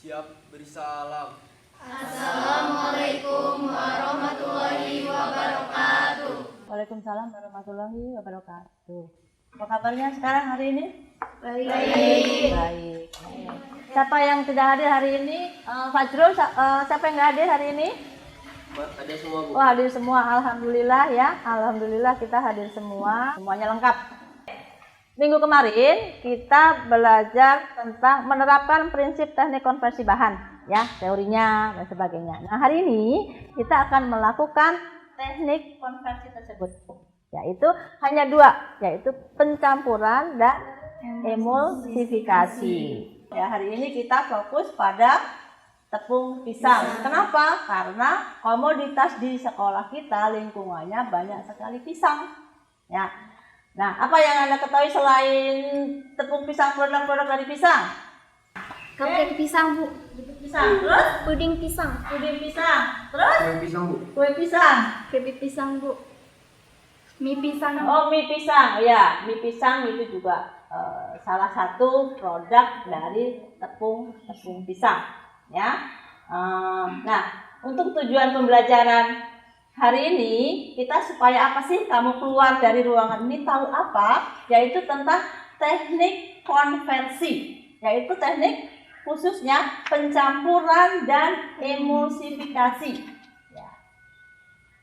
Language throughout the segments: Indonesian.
Siap beri salam. Assalamualaikum warahmatullahi wabarakatuh. Waalaikumsalam warahmatullahi wabarakatuh. Apa kabarnya sekarang hari ini? Baik. Baik. Siapa yang tidak hadir hari ini? Fajrul, siapa yang nggak hadir hari ini? Ada semua, Bu. Oh, hadir semua. Alhamdulillah ya. Alhamdulillah kita hadir semua. Semuanya lengkap. Minggu kemarin kita belajar tentang menerapkan prinsip teknik konversi bahan, ya, teorinya dan sebagainya. Nah, hari ini kita akan melakukan teknik konversi tersebut, yaitu hanya dua, yaitu pencampuran dan emulsifikasi. Ya, hari ini kita fokus pada tepung pisang. Kenapa? Karena komoditas di sekolah kita lingkungannya banyak sekali pisang. Ya. Nah, apa yang Anda ketahui selain tepung pisang, produk-produk dari pisang? Cupcake pisang, Bu. Pisang, terus Puding pisang. puding pisang, terus Kue pisang, Bu. kue pisang. Keripik pisang, Bu. Mie pisang. Oh, mie pisang, ya, mie pisang itu juga salah satu produk dari tepung pisang, ya. Nah, untuk tujuan pembelajaran hari ini kita supaya apa sih kamu keluar dari ruangan ini tahu apa? Yaitu tentang teknik konversi, yaitu teknik khususnya pencampuran dan emulsifikasi. Ya.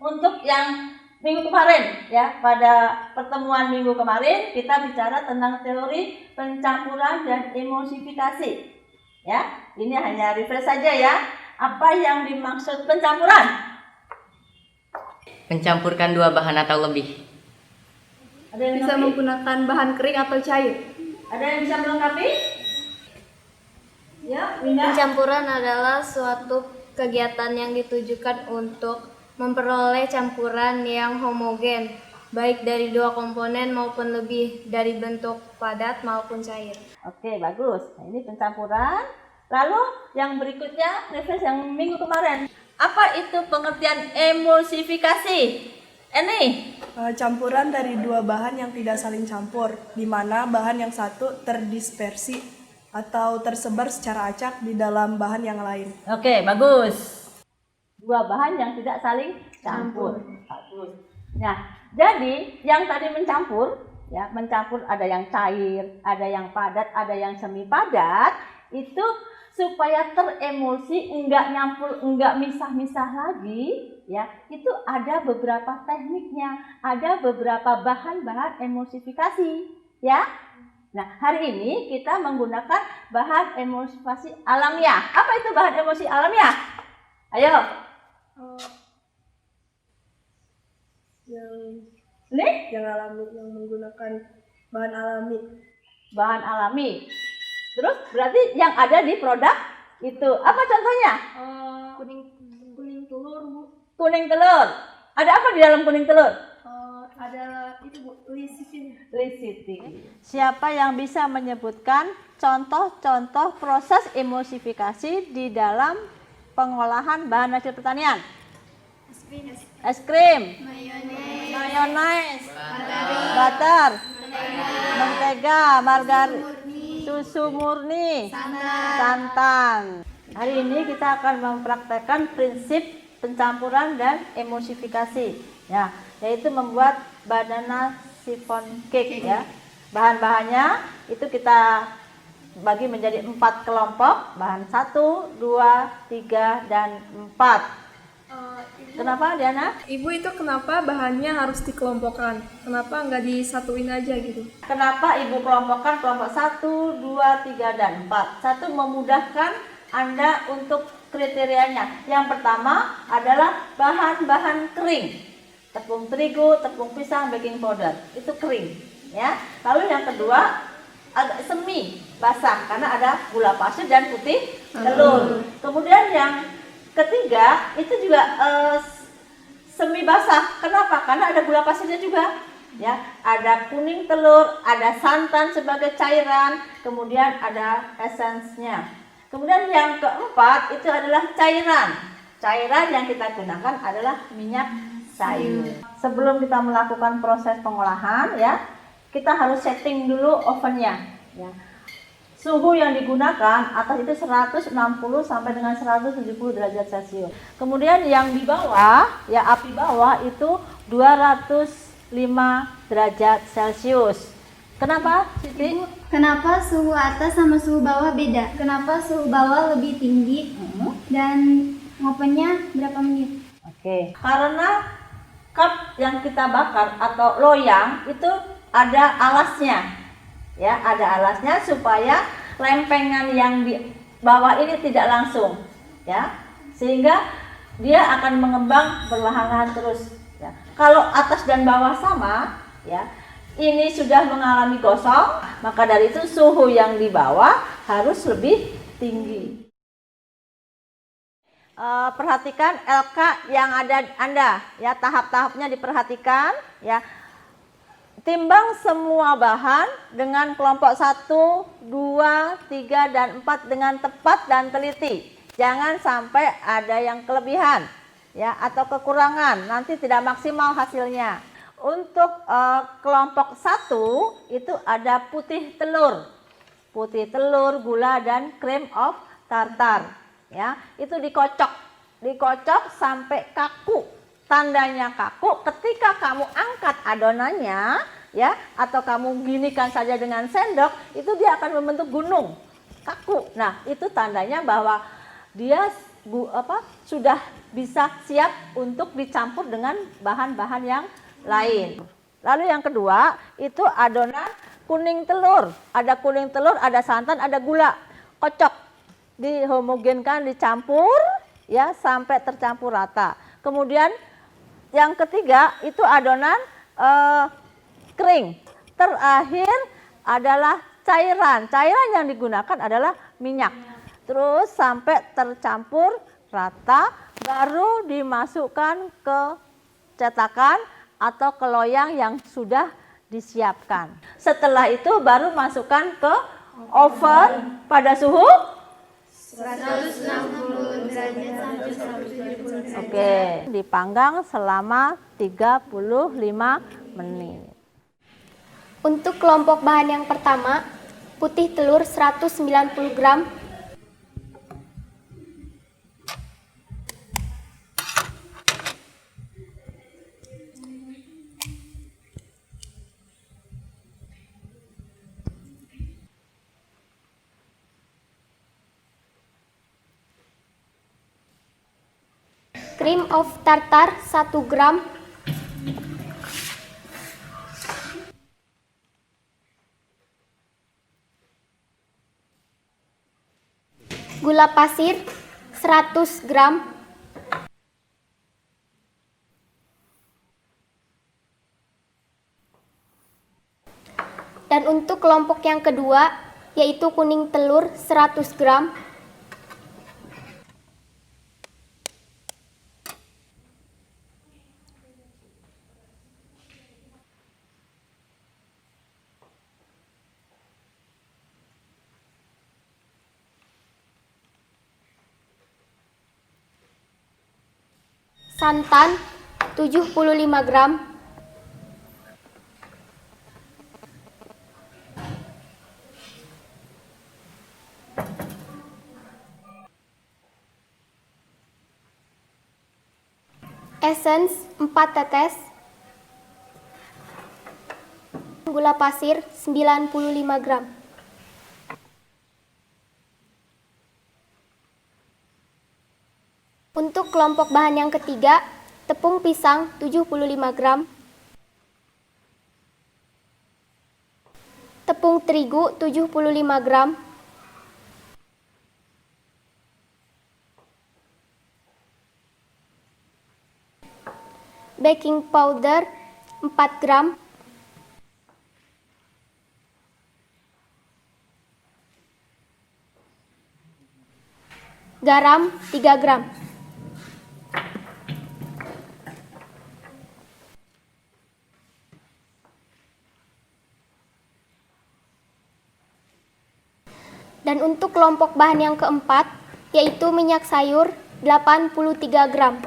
Untuk yang minggu kemarin, ya, pada pertemuan minggu kemarin kita bicara tentang teori pencampuran dan emulsifikasi. Ya, ini hanya refresh saja ya. Apa yang dimaksud pencampuran? Mencampurkan dua bahan atau lebih. Ada yang Bisa mengerti? menggunakan bahan kering atau cair. Ada yang bisa melengkapi? Ya, Winda. Pencampuran adalah suatu kegiatan yang ditujukan untuk memperoleh campuran yang homogen, baik dari dua komponen maupun lebih, dari bentuk padat maupun cair. Oke, bagus. Nah, ini pencampuran. Lalu yang berikutnya, refresh yang minggu kemarin. Apa itu pengertian emulsifikasi? Ini Campuran dari dua bahan yang tidak saling campur, di mana bahan yang satu terdispersi atau tersebar secara acak di dalam bahan yang lain. Oke, bagus. Dua bahan yang tidak saling campur. Bagus. Nah, jadi yang tadi mencampur, ya, mencampur ada yang cair, ada yang padat, ada yang semi padat, itu supaya teremulsi, enggak nyampur, enggak misah-misah lagi, ya, itu ada beberapa tekniknya, ada beberapa bahan-bahan emulsifikasi, ya. Nah, hari ini kita menggunakan bahan emulsifikasi alamiah. Apa itu bahan emulsi alamiah? Ayo. Nih, Yang alami, yang menggunakan bahan alami. bahan alami. Terus berarti yang ada di produk itu apa contohnya? Kuning telur, Bu. Kuning telur. Ada apa di dalam kuning telur? Ada itu, Bu, lecithin. Lecithin. Siapa yang bisa menyebutkan contoh-contoh proses emulsifikasi di dalam pengolahan bahan hasil pertanian? Es krim, mayones, butter, mentega, margarin, susu murni, santan. Hari ini kita akan mempraktekkan prinsip pencampuran dan emulsifikasi, ya, yaitu membuat banana chiffon cake, ya. Bahan-bahannya itu kita bagi menjadi 4 kelompok, bahan 1, 2, 3, dan 4. Kenapa, Diana? Ibu, itu kenapa bahannya harus dikelompokkan? Kenapa nggak disatuin aja gitu? Kenapa Ibu kelompokkan kelompok 1, 2, 3, dan 4? Satu, memudahkan Anda untuk kriterianya. Yang pertama adalah bahan-bahan kering. Tepung terigu, tepung pisang, baking powder. Itu kering, ya. Lalu yang kedua agak semi basah karena ada gula pasir dan putih telur. Kemudian yang ketiga itu juga semi basah. Kenapa? Karena ada gula pasirnya juga, ya. Ada kuning telur, ada santan sebagai cairan, kemudian ada esensnya. Kemudian yang keempat itu adalah cairan. Cairan yang kita gunakan adalah minyak sayur. Sebelum kita melakukan proses pengolahan, ya, kita harus setting dulu ovennya, ya. suhu yang digunakan atas itu 160 sampai dengan 170 derajat Celcius. Kemudian yang di bawah, ya api bawah itu 205 derajat Celcius. Kenapa, Siti? Kenapa suhu atas sama suhu bawah beda? Kenapa suhu bawah lebih tinggi dan ngopennya berapa menit? Oke. Karena cup yang kita bakar atau loyang itu ada alasnya. Ya, ada alasnya supaya lempengan yang di bawah ini tidak langsung, ya, sehingga dia akan mengembang berlahan-lahan terus. Ya. Kalau atas dan bawah sama, ya, ini sudah mengalami gosong, maka dari itu suhu yang di bawah harus lebih tinggi. Perhatikan LK yang ada Anda, ya, tahap-tahapnya diperhatikan, ya. Timbang semua bahan dengan kelompok 1, 2, 3, dan 4 dengan tepat dan teliti. Jangan sampai ada yang kelebihan, ya, atau kekurangan, nanti tidak maksimal hasilnya. Untuk kelompok 1 itu ada putih telur, gula, dan cream of tartar. Ya, itu dikocok sampai kaku. Tandanya kaku ketika kamu angkat adonannya, ya, atau kamu ginikan saja dengan sendok, itu dia akan membentuk gunung kaku. Nah, itu tandanya bahwa dia sudah bisa siap untuk dicampur dengan bahan-bahan yang lain. Lalu yang kedua itu adonan kuning telur. Ada kuning telur, ada santan, ada gula. Kocok, dihomogenkan, dicampur, ya, sampai tercampur rata. Kemudian yang ketiga itu adonan kering. Terakhir adalah cairan. Cairan yang digunakan adalah minyak. Terus sampai tercampur rata, baru dimasukkan ke cetakan atau ke loyang yang sudah disiapkan. Setelah itu baru masukkan ke oven pada suhu 160 derajat sampai 170 derajat. Oke, dipanggang selama 35 menit. Untuk kelompok bahan yang pertama, putih telur 190 gram, cream of tartar 1 gram, gula pasir 100 gram, dan untuk kelompok yang kedua yaitu kuning telur 100 gram, santan 75 gram, essence 4 tetes, gula pasir 95 gram. Untuk kelompok bahan yang ketiga, tepung pisang 75 gram, tepung terigu 75 gram, baking powder 4 gram, garam 3 gram. Dan untuk kelompok bahan yang keempat, yaitu minyak sayur 83 gram.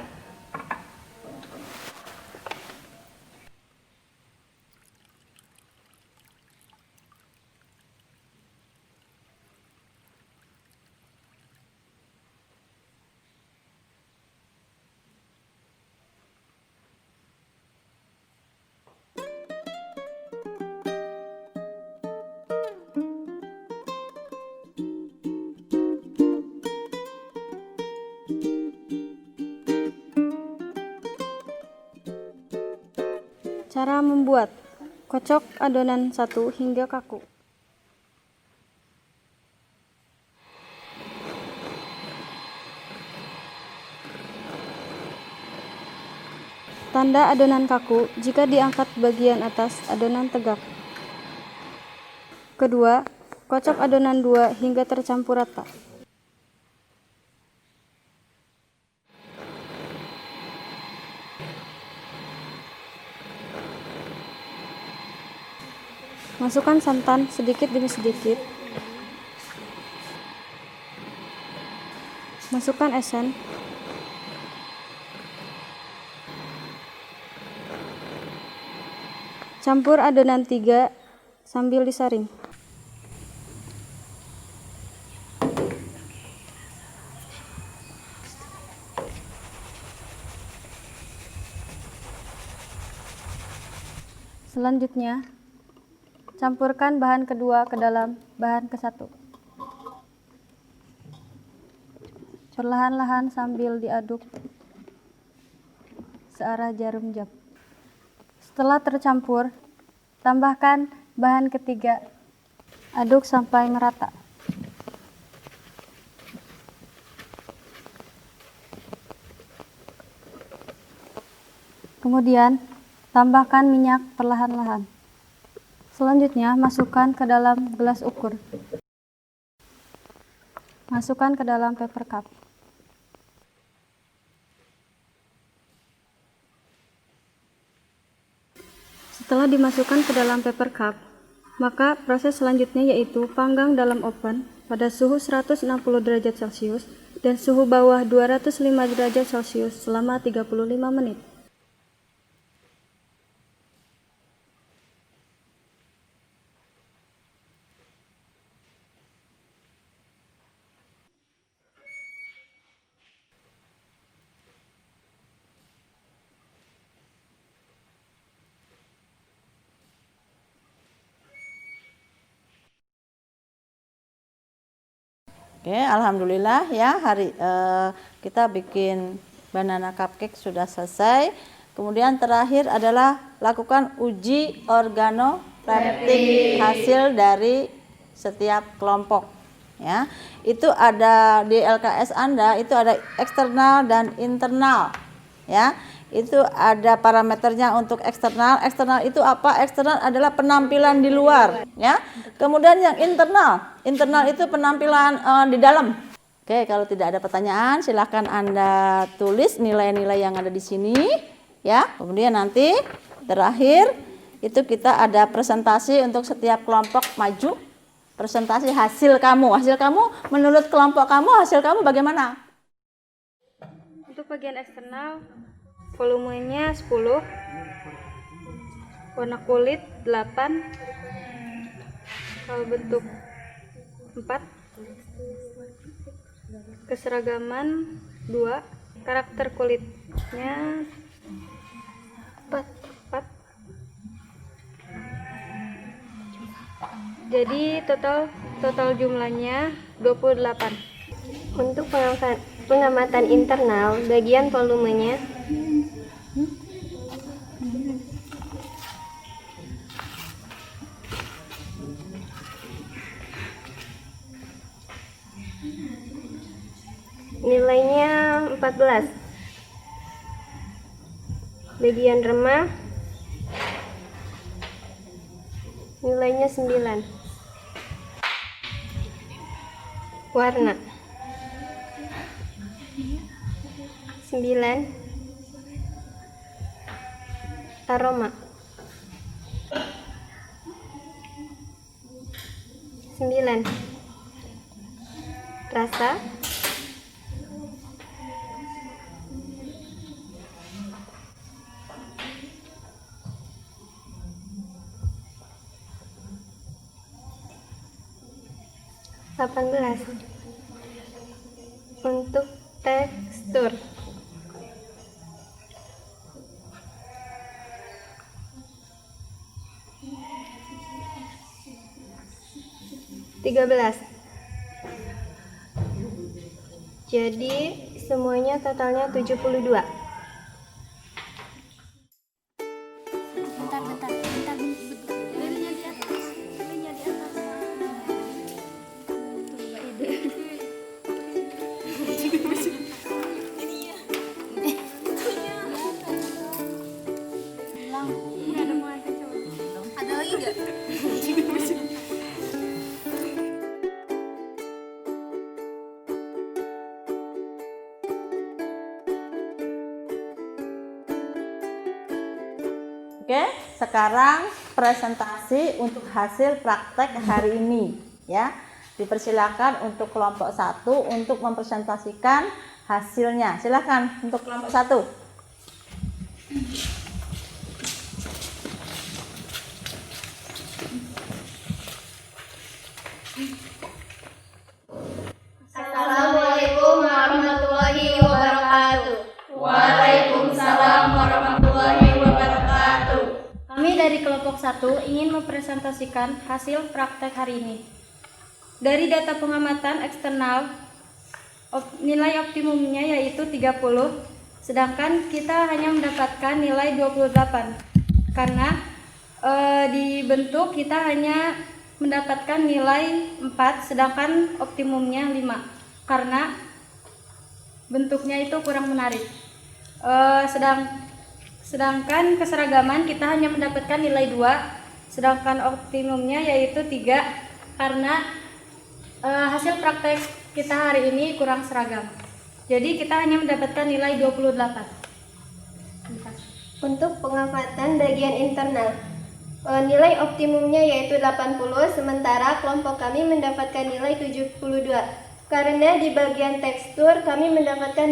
Cara membuat: kocok adonan 1 hingga kaku. Tanda adonan kaku jika diangkat bagian atas adonan tegak. Kedua, kocok adonan 2 hingga tercampur rata. Masukkan santan sedikit demi sedikit. Masukkan esen. Campur adonan 3 sambil disaring. Selanjutnya, campurkan bahan kedua ke dalam bahan ke-1. Perlahan-lahan sambil diaduk searah jarum jam. Setelah tercampur, tambahkan bahan ketiga. Aduk sampai merata. Kemudian, tambahkan minyak perlahan-lahan. Selanjutnya, masukkan ke dalam gelas ukur. Masukkan ke dalam paper cup. Setelah dimasukkan ke dalam paper cup, maka proses selanjutnya yaitu panggang dalam oven pada suhu 160 derajat Celcius dan suhu bawah 205 derajat Celcius selama 35 menit. Oke, alhamdulillah ya kita bikin banana cupcake sudah selesai. Kemudian terakhir adalah lakukan uji organoleptik hasil dari setiap kelompok. Ya, itu ada di LKS Anda itu ada eksternal dan internal. Ya, itu ada parameternya untuk eksternal. Eksternal itu apa? Eksternal adalah penampilan di luar, ya. Kemudian yang internal itu penampilan di dalam. Oke, kalau tidak ada pertanyaan, silakan Anda tulis nilai-nilai yang ada di sini, ya. Kemudian nanti terakhir itu kita ada presentasi untuk setiap kelompok maju. Presentasi hasil kamu menurut kelompok kamu hasil kamu bagaimana? Untuk bagian eksternal, volumenya 10, warna kulit 8, kalau bentuk 4, keseragaman 2, karakter kulitnya 4. Jadi total jumlahnya 28. Untuk pengamatan internal, bagian volumenya nilainya 14. Bagian remah nilainya 9. Warna 9. Aroma 9. Rasa 18. Untuk tekstur 13. Jadi semuanya totalnya 72. Oke, sekarang presentasi untuk hasil praktek hari ini ya. Dipersilakan untuk kelompok 1 untuk mempresentasikan hasilnya. Silakan untuk kelompok 1. Assalamualaikum warahmatullahi wabarakatuh. Waalaikumsalam warahmatullahi wabarakatuh. Kami dari kelompok 1 ingin mempresentasikan hasil praktek hari ini. Dari data pengamatan eksternal, nilai optimumnya yaitu 30, sedangkan kita hanya mendapatkan nilai 28. Karena di bentuk kita hanya mendapatkan nilai 4, sedangkan optimumnya 5. Karena bentuknya itu kurang menarik. Sedangkan keseragaman kita hanya mendapatkan nilai 2, sedangkan optimumnya yaitu 3 karena hasil praktek kita hari ini kurang seragam. Jadi kita hanya mendapatkan nilai 28. Untuk pengamatan bagian internal, nilai optimumnya yaitu 80, sementara kelompok kami mendapatkan nilai 72. Karena di bagian tekstur kami mendapatkan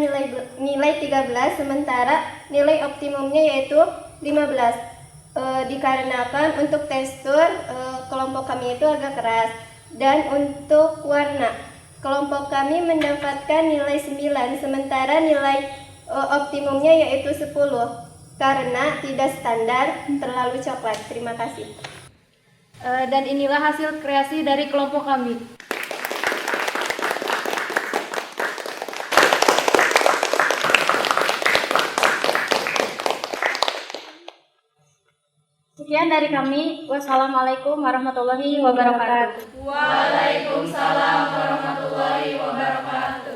nilai 13, sementara nilai optimumnya yaitu 15. Dikarenakan untuk tekstur kelompok kami itu agak keras. Dan untuk warna, kelompok kami mendapatkan nilai 9, sementara nilai optimumnya yaitu 10. Karena tidak standar, terlalu coklat. Terima kasih. Dan inilah hasil kreasi dari kelompok kami. Sekian dari kami. Wassalamualaikum warahmatullahi wabarakatuh. Waalaikumsalam warahmatullahi wabarakatuh.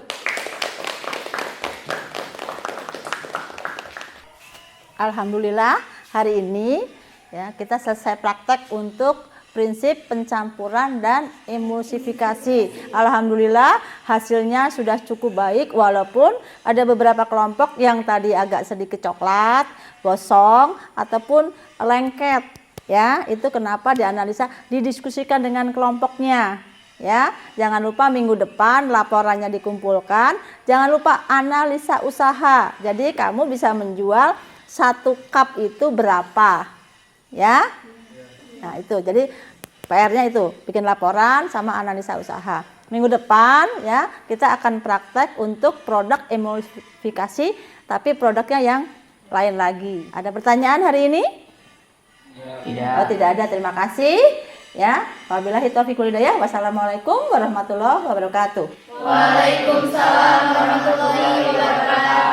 Alhamdulillah hari ini ya kita selesai praktek untuk prinsip pencampuran dan emulsifikasi. Alhamdulillah hasilnya sudah cukup baik walaupun ada beberapa kelompok yang tadi agak sedikit coklat, gosong ataupun lengket ya. Itu kenapa dianalisa, didiskusikan dengan kelompoknya ya. Jangan lupa minggu depan laporannya dikumpulkan. Jangan lupa analisa usaha. Jadi kamu bisa menjual 1 cup itu berapa ya. Nah itu jadi PR-nya itu bikin laporan sama analisa usaha. Minggu depan ya kita akan praktek untuk produk emulsifikasi tapi produknya yang lain lagi. Ada pertanyaan hari ini? Tidak. Oh, tidak ada. Terima kasih ya. Wabillahi taufiq wal hidayah. Wassalamualaikum warahmatullahi wabarakatuh. Waalaikumsalam warahmatullahi wabarakatuh.